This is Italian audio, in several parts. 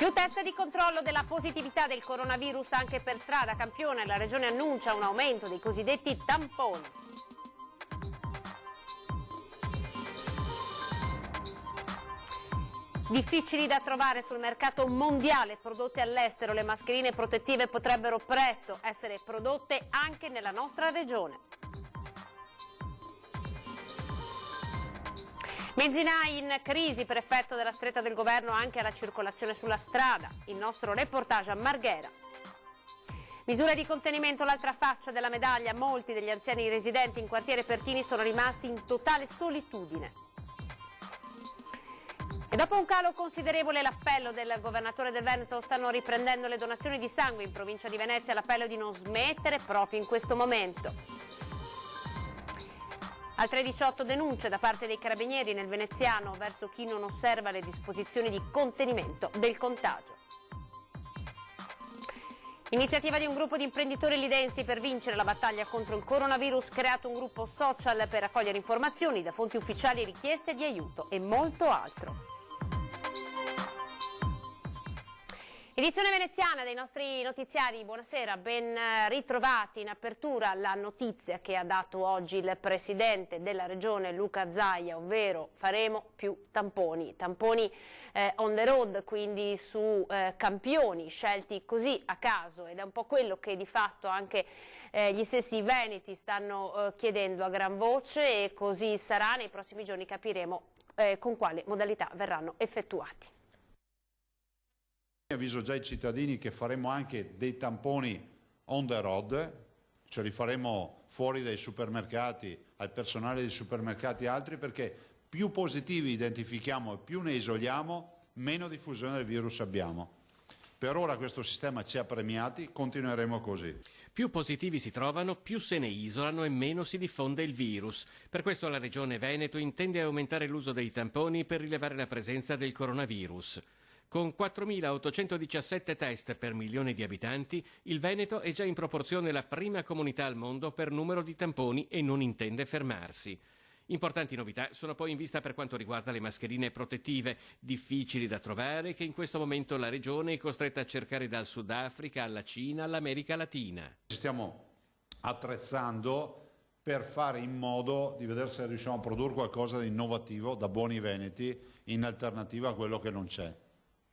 Più test di controllo della positività del coronavirus anche per strada. Campione, la Regione annuncia un aumento dei cosiddetti tamponi. Difficili da trovare sul mercato mondiale prodotte all'estero, le mascherine protettive potrebbero presto essere prodotte anche nella nostra regione. Benzinai in crisi per effetto della stretta del governo anche alla circolazione sulla strada. Il nostro reportage a Marghera. Misura di contenimento, l'altra faccia della medaglia. Molti degli anziani residenti in quartiere Pertini sono rimasti in totale solitudine. E dopo un calo considerevole l'appello del governatore del Veneto, stanno riprendendo le donazioni di sangue in provincia di Venezia. L'appello di non smettere proprio in questo momento. Altre 18 denunce da parte dei carabinieri nel veneziano verso chi non osserva le disposizioni di contenimento del contagio. Iniziativa di un gruppo di imprenditori lidensi per vincere la battaglia contro il coronavirus, creato un gruppo social per raccogliere informazioni da fonti ufficiali, richieste di aiuto e molto altro. Edizione veneziana dei nostri notiziari, buonasera, ben ritrovati. In apertura la notizia che ha dato oggi il Presidente della Regione Luca Zaia, ovvero faremo più tamponi on the road, quindi su campioni scelti così a caso, ed è un po' quello che di fatto anche gli stessi veneti stanno chiedendo a gran voce, e così sarà. Nei prossimi giorni capiremo con quale modalità verranno effettuati. Avviso già i cittadini che faremo anche dei tamponi on the road, ce li faremo fuori dai supermercati, al personale dei supermercati e altri, perché più positivi identifichiamo e più ne isoliamo, meno diffusione del virus abbiamo. Per ora questo sistema ci ha premiati, continueremo così. Più positivi si trovano, più se ne isolano e meno si diffonde il virus. Per questo la Regione Veneto intende aumentare l'uso dei tamponi per rilevare la presenza del coronavirus. Con 4.817 test per milione di abitanti, il Veneto è già in proporzione la prima comunità al mondo per numero di tamponi e non intende fermarsi. Importanti novità sono poi in vista per quanto riguarda le mascherine protettive, difficili da trovare, che in questo momento la Regione è costretta a cercare dal Sudafrica alla Cina all'America Latina. Ci stiamo attrezzando per fare in modo di vedere se riusciamo a produrre qualcosa di innovativo da buoni veneti in alternativa a quello che non c'è.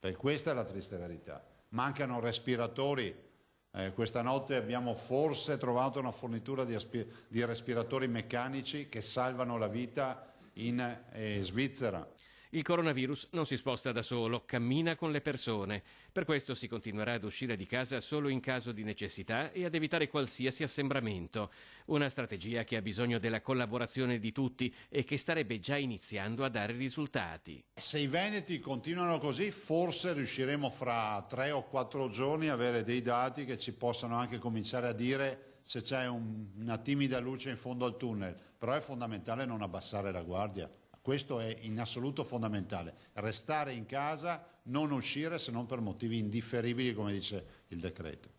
Perché questa è la triste verità. Mancano respiratori. Questa notte abbiamo forse trovato una fornitura di respiratori meccanici che salvano la vita in Svizzera. Il coronavirus non si sposta da solo, cammina con le persone. Per questo si continuerà ad uscire di casa solo in caso di necessità e ad evitare qualsiasi assembramento. Una strategia che ha bisogno della collaborazione di tutti e che starebbe già iniziando a dare risultati. Se i veneti continuano così, forse riusciremo fra 3 o 4 giorni a avere dei dati che ci possano anche cominciare a dire se c'è una timida luce in fondo al tunnel. Però è fondamentale non abbassare la guardia. Questo è in assoluto fondamentale, restare in casa, non uscire se non per motivi indifferibili, come dice il decreto.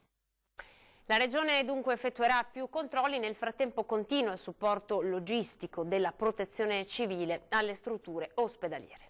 La Regione dunque effettuerà più controlli, nel frattempo continua il supporto logistico della Protezione Civile alle strutture ospedaliere.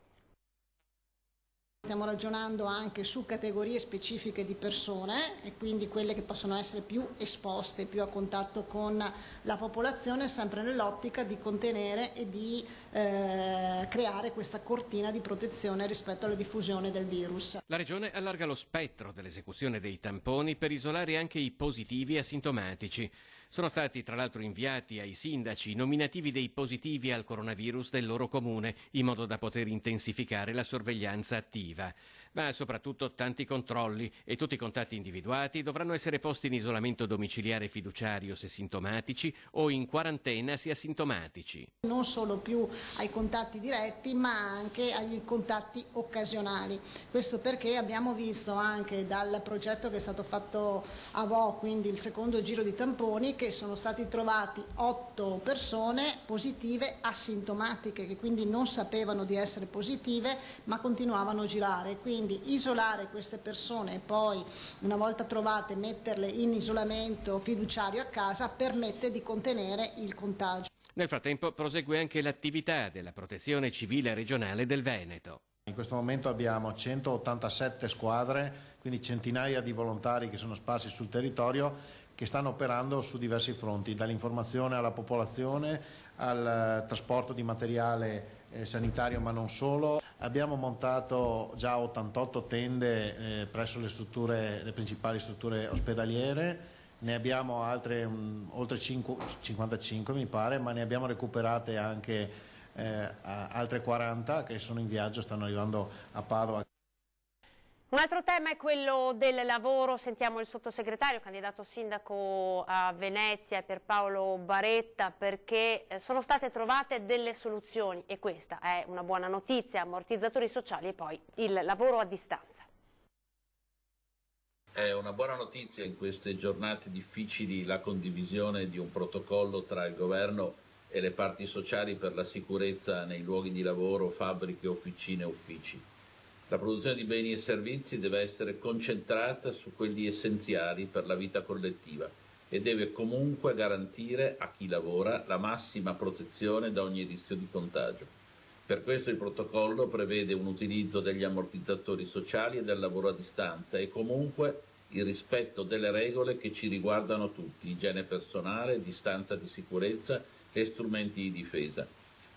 Stiamo ragionando anche su categorie specifiche di persone, e quindi quelle che possono essere più esposte, più a contatto con la popolazione, sempre nell'ottica di contenere e di creare questa cortina di protezione rispetto alla diffusione del virus. La Regione allarga lo spettro dell'esecuzione dei tamponi per isolare anche i positivi asintomatici. Sono stati tra l'altro inviati ai sindaci i nominativi dei positivi al coronavirus del loro comune, in modo da poter intensificare la sorveglianza attiva. Ma soprattutto tanti controlli, e tutti i contatti individuati dovranno essere posti in isolamento domiciliare fiduciario se sintomatici o in quarantena se asintomatici. Non solo più ai contatti diretti, ma anche agli contatti occasionali. Questo perché abbiamo visto anche dal progetto che è stato fatto a Vo, quindi il secondo giro di tamponi, che sono stati trovati 8 persone positive asintomatiche, che quindi non sapevano di essere positive ma continuavano a girare. Quindi isolare queste persone e poi, una volta trovate, metterle in isolamento fiduciario a casa permette di contenere il contagio. Nel frattempo prosegue anche l'attività della Protezione Civile regionale del Veneto. In questo momento abbiamo 187 squadre, quindi centinaia di volontari che sono sparsi sul territorio, che stanno operando su diversi fronti, dall'informazione alla popolazione, al trasporto di materiale sanitario ma non solo. Abbiamo montato già 88 tende presso le principali strutture ospedaliere, ne abbiamo altre oltre 55 mi pare, ma ne abbiamo recuperate anche altre 40 che sono in viaggio, stanno arrivando a Padova. Un altro tema è quello del lavoro, sentiamo il sottosegretario, candidato sindaco a Venezia, Pierpaolo Baretta, perché sono state trovate delle soluzioni e questa è una buona notizia, ammortizzatori sociali e poi il lavoro a distanza. È una buona notizia in queste giornate difficili la condivisione di un protocollo tra il governo e le parti sociali per la sicurezza nei luoghi di lavoro, fabbriche, officine e uffici. La produzione di beni e servizi deve essere concentrata su quelli essenziali per la vita collettiva e deve comunque garantire a chi lavora la massima protezione da ogni rischio di contagio. Per questo il protocollo prevede un utilizzo degli ammortizzatori sociali e del lavoro a distanza e comunque il rispetto delle regole che ci riguardano tutti, igiene personale, distanza di sicurezza e strumenti di difesa.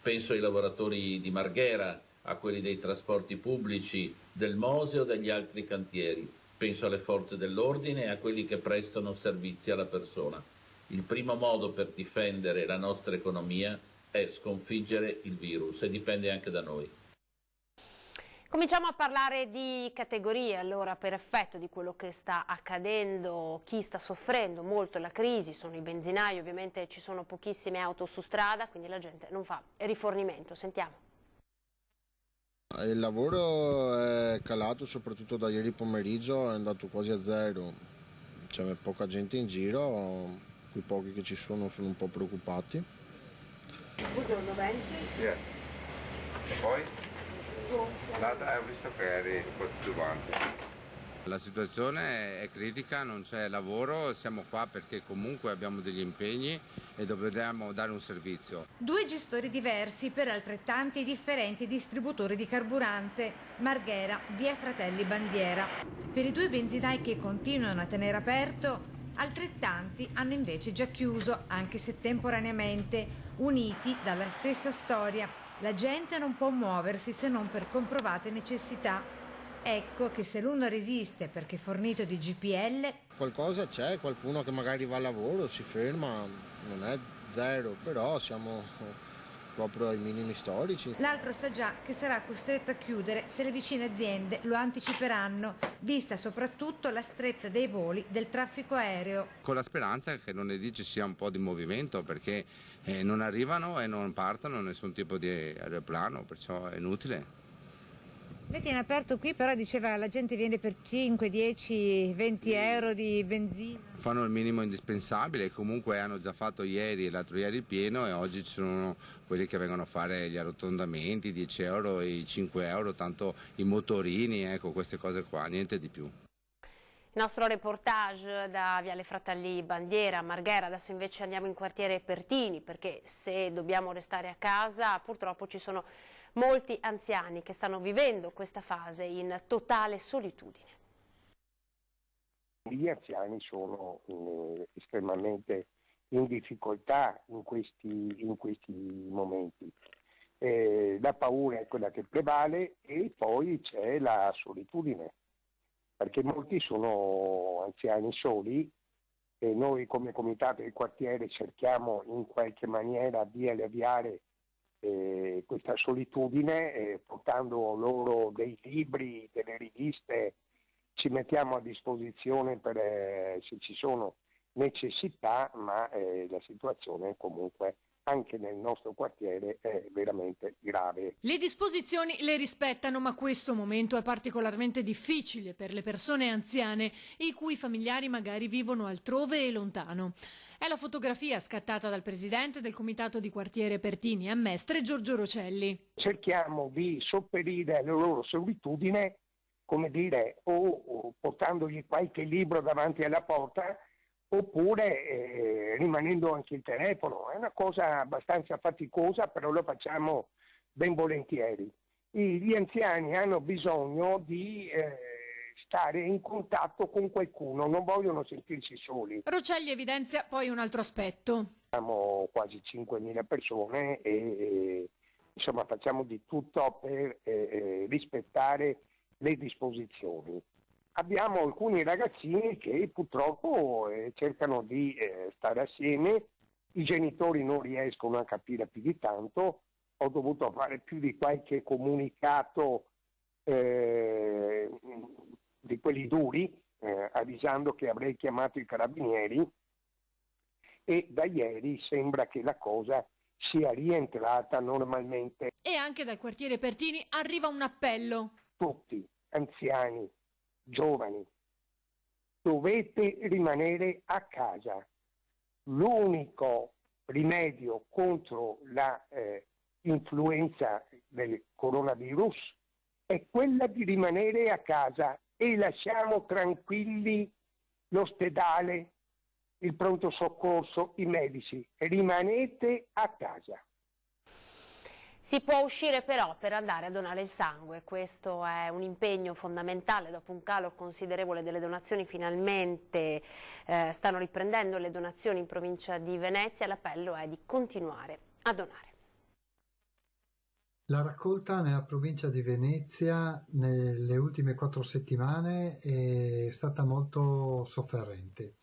Penso ai lavoratori di Marghera, a quelli dei trasporti pubblici, del Mose o degli altri cantieri. Penso alle forze dell'ordine e a quelli che prestano servizi alla persona. Il primo modo per difendere la nostra economia è sconfiggere il virus e dipende anche da noi. Cominciamo a parlare di categorie, allora, per effetto di quello che sta accadendo, chi sta soffrendo molto la crisi sono i benzinai, ovviamente ci sono pochissime auto su strada, quindi la gente non fa rifornimento. Sentiamo. Il lavoro è calato soprattutto da ieri pomeriggio, è andato quasi a zero, c'è poca gente in giro, quei pochi che ci sono un po' preoccupati. Buongiorno 20. Yes. E poi? L'altra ho visto che eri un po' titubante. La situazione è critica, non c'è lavoro, siamo qua perché comunque abbiamo degli impegni e dobbiamo dare un servizio. Due gestori diversi per altrettanti e differenti distributori di carburante, Marghera, via Fratelli Bandiera. Per i due benzinai che continuano a tenere aperto, altrettanti hanno invece già chiuso, anche se temporaneamente, uniti dalla stessa storia. La gente non può muoversi se non per comprovate necessità. Ecco che se l'uno resiste perché fornito di GPL... Qualcosa c'è, qualcuno che magari va a lavoro, si ferma, non è zero, però siamo proprio ai minimi storici. L'altro sa già che sarà costretto a chiudere se le vicine aziende lo anticiperanno, vista soprattutto la stretta dei voli del traffico aereo. Con la speranza che lunedì ci sia un po' di movimento perché non arrivano e non partono nessun tipo di aeroplano, perciò è inutile. Lei tiene aperto qui, però diceva la gente viene per 5, 10, 20 euro di benzina. Fanno il minimo indispensabile, comunque hanno già fatto ieri e l'altro ieri il pieno e oggi ci sono quelli che vengono a fare gli arrotondamenti, 10 euro e 5 euro, tanto i motorini, ecco queste cose qua, niente di più. Il nostro reportage da Viale Fratelli Bandiera a Marghera, adesso invece andiamo in quartiere Pertini perché se dobbiamo restare a casa purtroppo ci sono molti anziani che stanno vivendo questa fase in totale solitudine. Gli anziani sono estremamente in difficoltà in questi momenti. La paura è quella che prevale e poi c'è la solitudine, perché molti sono anziani soli e noi come comitato del quartiere cerchiamo in qualche maniera di alleviare questa solitudine portando loro dei libri, delle riviste, ci mettiamo a disposizione per se ci sono necessità, ma la situazione comunque anche nel nostro quartiere è veramente grave. Le disposizioni le rispettano, ma questo momento è particolarmente difficile per le persone anziane i cui familiari magari vivono altrove e lontano. È la fotografia scattata dal presidente del comitato di quartiere Pertini a Mestre, Giorgio Rocelli. Cerchiamo di sopperire alla loro solitudine, come dire, o portandogli qualche libro davanti alla porta, oppure rimanendo anche il telefono. È una cosa abbastanza faticosa, però lo facciamo ben volentieri. Gli anziani hanno bisogno di stare in contatto con qualcuno, non vogliono sentirsi soli. Rocelli evidenzia poi un altro aspetto. Siamo quasi 5.000 persone e insomma facciamo di tutto per rispettare le disposizioni. Abbiamo alcuni ragazzini che purtroppo cercano di stare assieme, i genitori non riescono a capire più di tanto, ho dovuto fare più di qualche comunicato di quelli duri, avvisando che avrei chiamato i carabinieri, e da ieri sembra che la cosa sia rientrata normalmente. E anche dal quartiere Pertini arriva un appello. Tutti, anziani, giovani, dovete rimanere a casa. L'unico rimedio contro la influenza del coronavirus è quella di rimanere a casa, e lasciamo tranquilli l'ospedale, il pronto soccorso, i medici. Rimanete a casa. Si può uscire però per andare a donare il sangue, questo è un impegno fondamentale. Dopo un calo considerevole delle donazioni finalmente stanno riprendendo le donazioni in provincia di Venezia, l'appello è di continuare a donare. La raccolta nella provincia di Venezia nelle ultime 4 settimane è stata molto sofferente.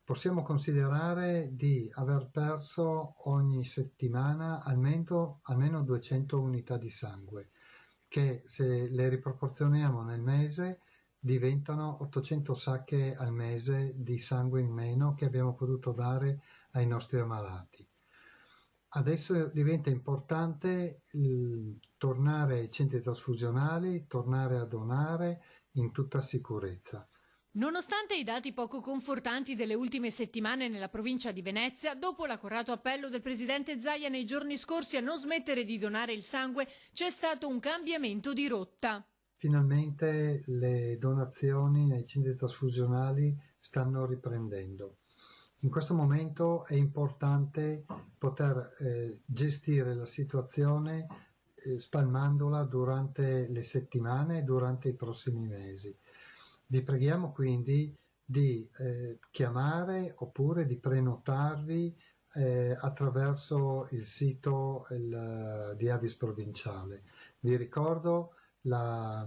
Possiamo considerare di aver perso ogni settimana almeno 200 unità di sangue, che se le riproporzioniamo nel mese diventano 800 sacche al mese di sangue in meno che abbiamo potuto dare ai nostri ammalati. Adesso diventa importante tornare ai centri trasfusionali, tornare a donare in tutta sicurezza. Nonostante i dati poco confortanti delle ultime settimane nella provincia di Venezia, dopo l'accorato appello del presidente Zaia nei giorni scorsi a non smettere di donare il sangue, c'è stato un cambiamento di rotta. Finalmente le donazioni nei centri trasfusionali stanno riprendendo. In questo momento è importante poter gestire la situazione spalmandola durante le settimane e durante i prossimi mesi. Vi preghiamo quindi di chiamare oppure di prenotarvi attraverso il sito di Avis Provinciale. Vi ricordo la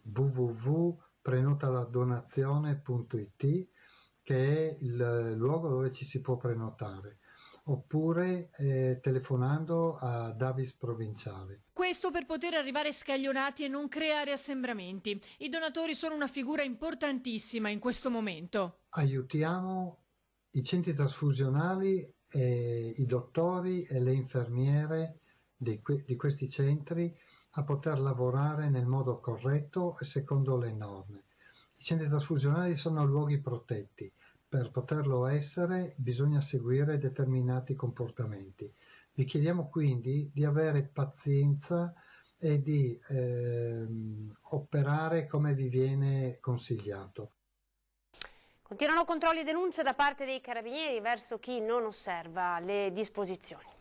www.prenotaladonazione.it, che è il luogo dove ci si può prenotare, oppure telefonando a Avis Provinciale. Questo per poter arrivare scaglionati e non creare assembramenti. I donatori sono una figura importantissima in questo momento. Aiutiamo i centri trasfusionali, i dottori e le infermiere di questi centri a poter lavorare nel modo corretto e secondo le norme. I centri trasfusionali sono luoghi protetti. Per poterlo essere bisogna seguire determinati comportamenti. Vi chiediamo quindi di avere pazienza e di operare come vi viene consigliato. Continuano controlli e denunce da parte dei carabinieri verso chi non osserva le disposizioni.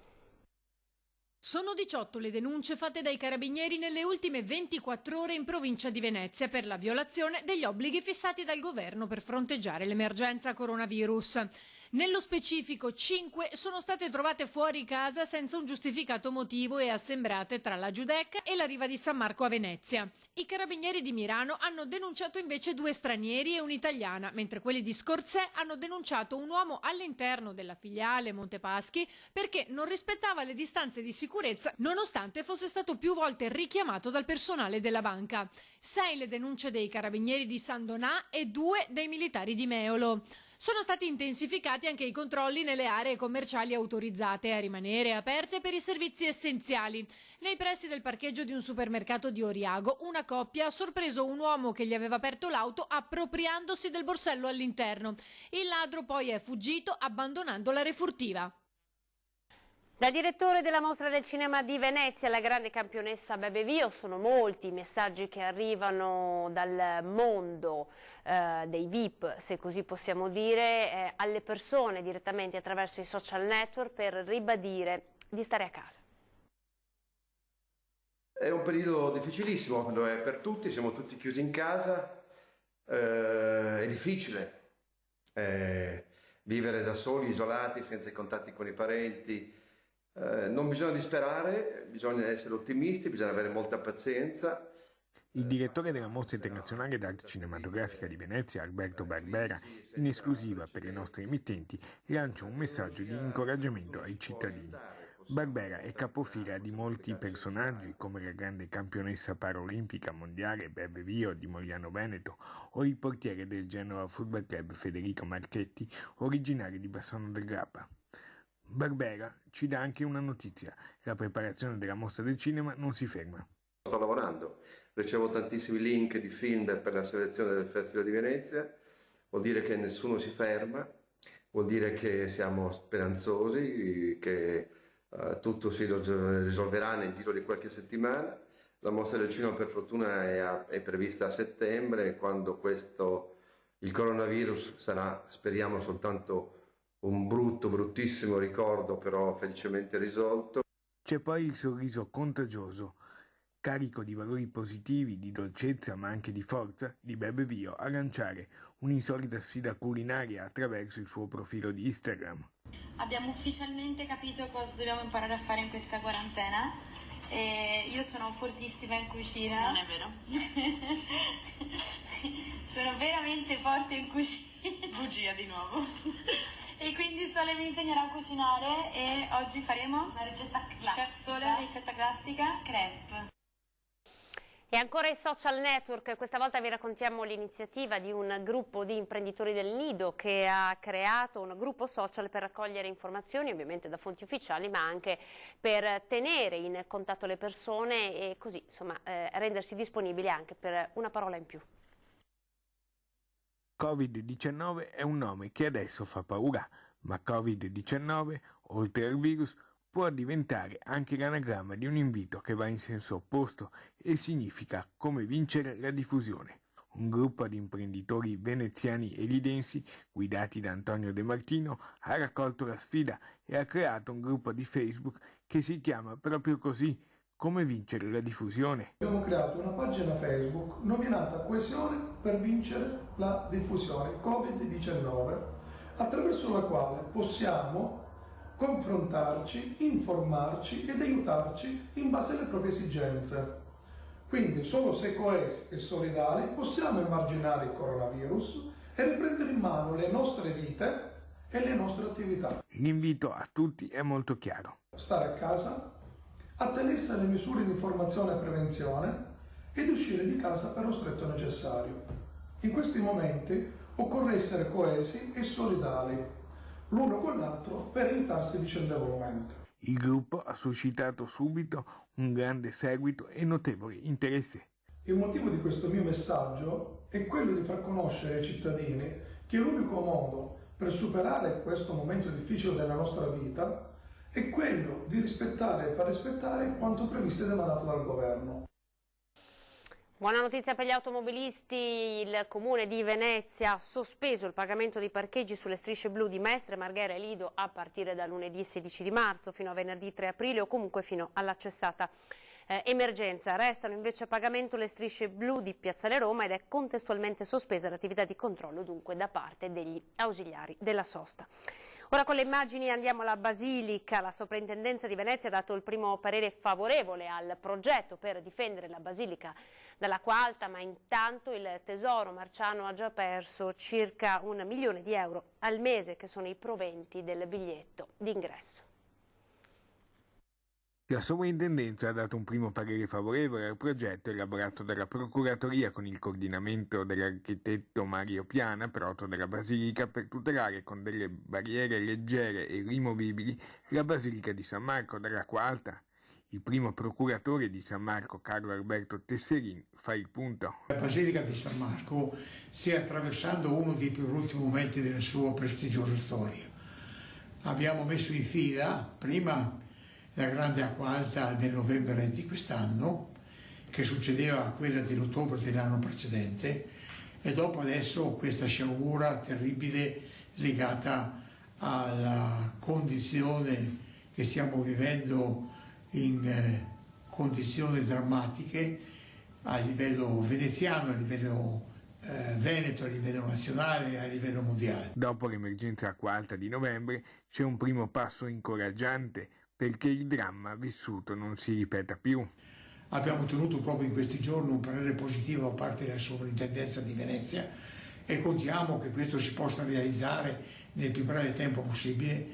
Sono 18 le denunce fatte dai carabinieri nelle ultime 24 ore in provincia di Venezia per la violazione degli obblighi fissati dal governo per fronteggiare l'emergenza coronavirus. Nello specifico 5 sono state trovate fuori casa senza un giustificato motivo e assembrate tra la Giudecca e la riva di San Marco a Venezia. I carabinieri di Mirano hanno denunciato invece 2 stranieri e un'italiana, mentre quelli di Scorzè hanno denunciato un uomo all'interno della filiale Montepaschi perché non rispettava le distanze di sicurezza nonostante fosse stato più volte richiamato dal personale della banca. 6 le denunce dei carabinieri di San Donà e 2 dei militari di Meolo. Sono stati intensificati anche i controlli nelle aree commerciali autorizzate a rimanere aperte per i servizi essenziali. Nei pressi del parcheggio di un supermercato di Oriago, una coppia ha sorpreso un uomo che gli aveva aperto l'auto appropriandosi del borsello all'interno. Il ladro poi è fuggito abbandonando la refurtiva. Dal direttore della Mostra del Cinema di Venezia, la grande campionessa Bebe Vio, sono molti i messaggi che arrivano dal mondo dei VIP, se così possiamo dire, alle persone direttamente attraverso i social network per ribadire di stare a casa. È un periodo difficilissimo, lo è per tutti, siamo tutti chiusi in casa, è difficile vivere da soli, isolati, senza i contatti con i parenti. Non bisogna disperare, bisogna essere ottimisti, bisogna avere molta pazienza. Il direttore della Mostra Internazionale d'Arte Cinematografica di Venezia, Alberto Barbera, in esclusiva per le nostre emittenti, lancia un messaggio di incoraggiamento ai cittadini. Barbera è capofila di molti personaggi come la grande campionessa paraolimpica mondiale Bebe Vio di Mogliano Veneto o il portiere del Genova Football Club Federico Marchetti, originario di Bassano del Grappa. Barbera ci dà anche una notizia: la preparazione della Mostra del Cinema non si ferma. Sto lavorando, ricevo tantissimi link di film per la selezione del Festival di Venezia, vuol dire che nessuno si ferma, vuol dire che siamo speranzosi, che tutto si risolverà nel giro di qualche settimana. La Mostra del Cinema per fortuna è prevista a settembre, quando il coronavirus sarà, speriamo, soltanto un bruttissimo ricordo, però felicemente risolto. C'è poi il sorriso contagioso, carico di valori positivi, di dolcezza ma anche di forza, di Bebe Vio a lanciare un'insolita sfida culinaria attraverso il suo profilo di Instagram. Abbiamo ufficialmente capito cosa dobbiamo imparare a fare in questa quarantena e io sono fortissima in cucina. Non è vero. Sono veramente forte in cucina. Bugia di nuovo. E quindi Sole mi insegnerà a cucinare e oggi faremo una ricetta classica. Chef Sole, ricetta classica, crepe. E ancora i social network, questa volta vi raccontiamo l'iniziativa di un gruppo di imprenditori del Nido che ha creato un gruppo social per raccogliere informazioni, ovviamente da fonti ufficiali, ma anche per tenere in contatto le persone e così insomma rendersi disponibili anche per una parola in più. Covid-19 è un nome che adesso fa paura, ma Covid-19, oltre al virus, può diventare anche l'anagramma di un invito che va in senso opposto e significa come vincere la diffusione. Un gruppo di imprenditori veneziani e lidensi, guidati da Antonio De Martino, ha raccolto la sfida e ha creato un gruppo di Facebook che si chiama proprio così, come vincere la diffusione. Abbiamo creato una pagina Facebook nominata Coesione per vincere la diffusione Covid-19, attraverso la quale possiamo confrontarci, informarci ed aiutarci in base alle proprie esigenze. Quindi solo se coesi e solidali possiamo emarginare il coronavirus e riprendere in mano le nostre vite e le nostre attività. L'invito a tutti è molto chiaro. Stare a casa, attenersi alle misure di informazione e prevenzione ed uscire di casa per lo stretto necessario. In questi momenti occorre essere coesi e solidali l'uno con l'altro per aiutarsi vicendevolmente. Il gruppo ha suscitato subito un grande seguito e notevole interesse. Il motivo di questo mio messaggio è quello di far conoscere ai cittadini che l'unico modo per superare questo momento difficile della nostra vita è quello di rispettare e far rispettare quanto previsto ed emanato dal governo. Buona notizia per gli automobilisti, il Comune di Venezia ha sospeso il pagamento dei parcheggi sulle strisce blu di Mestre, Marghera e Lido a partire da lunedì 16 di marzo fino a venerdì 3 aprile o comunque fino alla cessata emergenza. Restano invece a pagamento le strisce blu di Piazzale Roma ed è contestualmente sospesa l'attività di controllo dunque da parte degli ausiliari della sosta. Ora con le immagini andiamo alla Basilica. La Soprintendenza di Venezia ha dato il primo parere favorevole al progetto per difendere la Basilica dall'acqua alta, ma intanto il Tesoro Marciano ha già perso circa 1 milione di euro al mese, che sono i proventi del biglietto d'ingresso. La Sovrintendenza ha dato un primo parere favorevole al progetto elaborato dalla Procuratoria con il coordinamento dell'architetto Mario Piana, proto della Basilica, per tutelare con delle barriere leggere e rimovibili la Basilica di San Marco dall'acqua alta. Il primo procuratore di San Marco, Carlo Alberto Tesserin, fa il punto. La Basilica di San Marco stia attraversando uno dei più brutti momenti della sua prestigiosa storia. Abbiamo messo in fila prima la grande acqua alta del novembre di quest'anno, che succedeva a quella dell'ottobre dell'anno precedente, e dopo adesso questa sciagura terribile legata alla condizione che stiamo vivendo in condizioni drammatiche a livello veneziano, a livello veneto, a livello nazionale e a livello mondiale. Dopo l'emergenza acqua alta di novembre c'è un primo passo incoraggiante perché il dramma vissuto non si ripeta più. Abbiamo ottenuto proprio in questi giorni un parere positivo da parte della Sovrintendenza di Venezia e contiamo che questo si possa realizzare nel più breve tempo possibile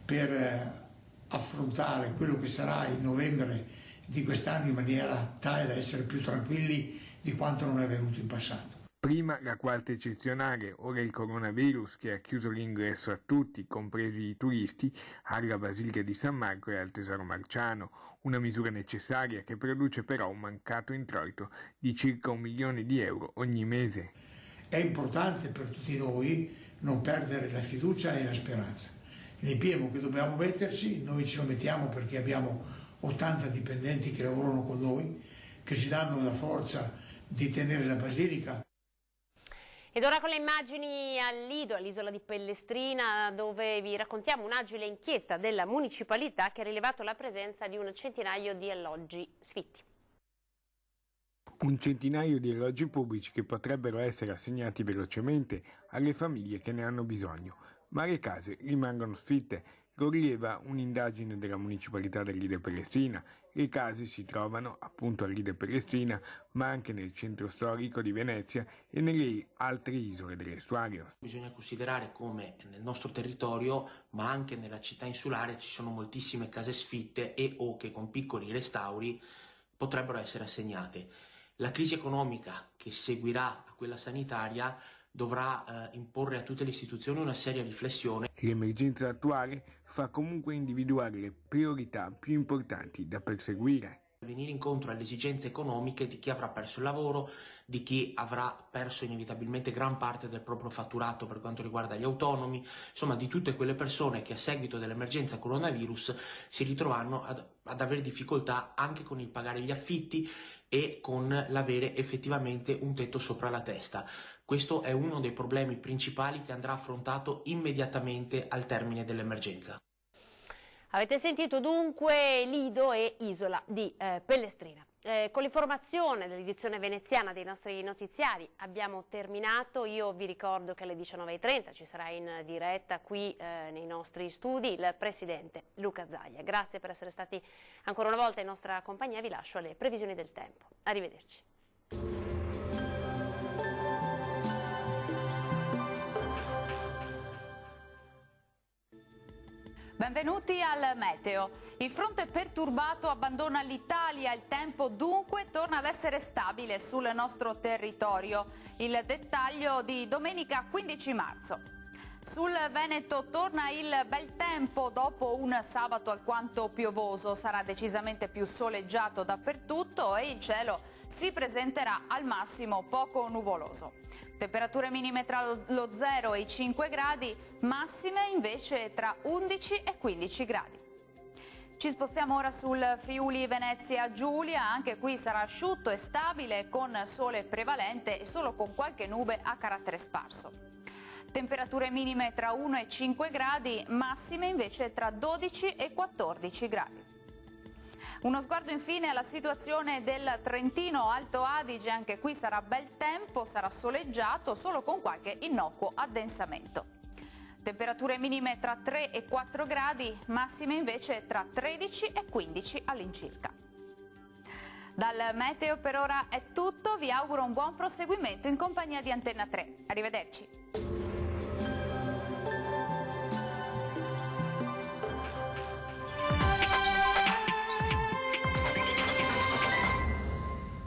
per affrontare quello che sarà il novembre di quest'anno in maniera tale da essere più tranquilli di quanto non è avvenuto in passato. Prima la quarta eccezionale, ora il coronavirus che ha chiuso l'ingresso a tutti, compresi i turisti, alla Basilica di San Marco e al Tesoro Marciano, una misura necessaria che produce però un mancato introito di circa 1 milione di euro ogni mese. È importante per tutti noi non perdere la fiducia e la speranza. L'impegno che dobbiamo metterci, noi ce lo mettiamo perché abbiamo 80 dipendenti che lavorano con noi, che ci danno la forza di tenere la Basilica. Ed ora con le immagini al Lido, all'isola di Pellestrina, dove vi raccontiamo un'agile inchiesta della municipalità che ha rilevato la presenza di un centinaio di alloggi sfitti. Un centinaio di alloggi pubblici che potrebbero essere assegnati velocemente alle famiglie che ne hanno bisogno, ma le case rimangono sfitte. Lo rileva un'indagine della municipalità del Lido Pellestrina. Le case si trovano appunto al Lido Pellestrina, ma anche nel centro storico di Venezia e nelle altre isole dell'estuario. Bisogna considerare come nel nostro territorio, ma anche nella città insulare, ci sono moltissime case sfitte e o che con piccoli restauri potrebbero essere assegnate. La crisi economica che seguirà a quella sanitaria dovrà imporre a tutte le istituzioni una seria riflessione. L'emergenza attuale fa comunque individuare le priorità più importanti da perseguire. Venire incontro alle esigenze economiche di chi avrà perso il lavoro, di chi avrà perso inevitabilmente gran parte del proprio fatturato per quanto riguarda gli autonomi, insomma di tutte quelle persone che a seguito dell'emergenza coronavirus si ritrovano ad avere difficoltà anche con il pagare gli affitti e con l'avere effettivamente un tetto sopra la testa. Questo è uno dei problemi principali che andrà affrontato immediatamente al termine dell'emergenza. Avete sentito dunque Lido e Isola di Pellestrina. Con l'informazione dell'edizione veneziana dei nostri notiziari abbiamo terminato. Io vi ricordo che alle 19:30 ci sarà in diretta qui nei nostri studi il presidente Luca Zaia. Grazie per essere stati ancora una volta in nostra compagnia. Vi lascio alle previsioni del tempo. Arrivederci. Benvenuti al Meteo. Il fronte perturbato abbandona l'Italia, il tempo dunque torna ad essere stabile sul nostro territorio. Il dettaglio di domenica 15 marzo. Sul Veneto torna il bel tempo dopo un sabato alquanto piovoso, sarà decisamente più soleggiato dappertutto e il cielo si presenterà al massimo poco nuvoloso. Temperature minime tra lo 0 e i 5 gradi, massime invece tra 11 e 15 gradi. Ci spostiamo ora sul Friuli Venezia Giulia, anche qui sarà asciutto e stabile con sole prevalente e solo con qualche nube a carattere sparso. Temperature minime tra 1 e 5 gradi, massime invece tra 12 e 14 gradi. Uno sguardo infine alla situazione del Trentino Alto Adige, anche qui sarà bel tempo, sarà soleggiato solo con qualche innocuo addensamento. Temperature minime tra 3 e 4 gradi, massime invece tra 13 e 15 all'incirca. Dal meteo per ora è tutto, vi auguro un buon proseguimento in compagnia di Antenna 3. Arrivederci.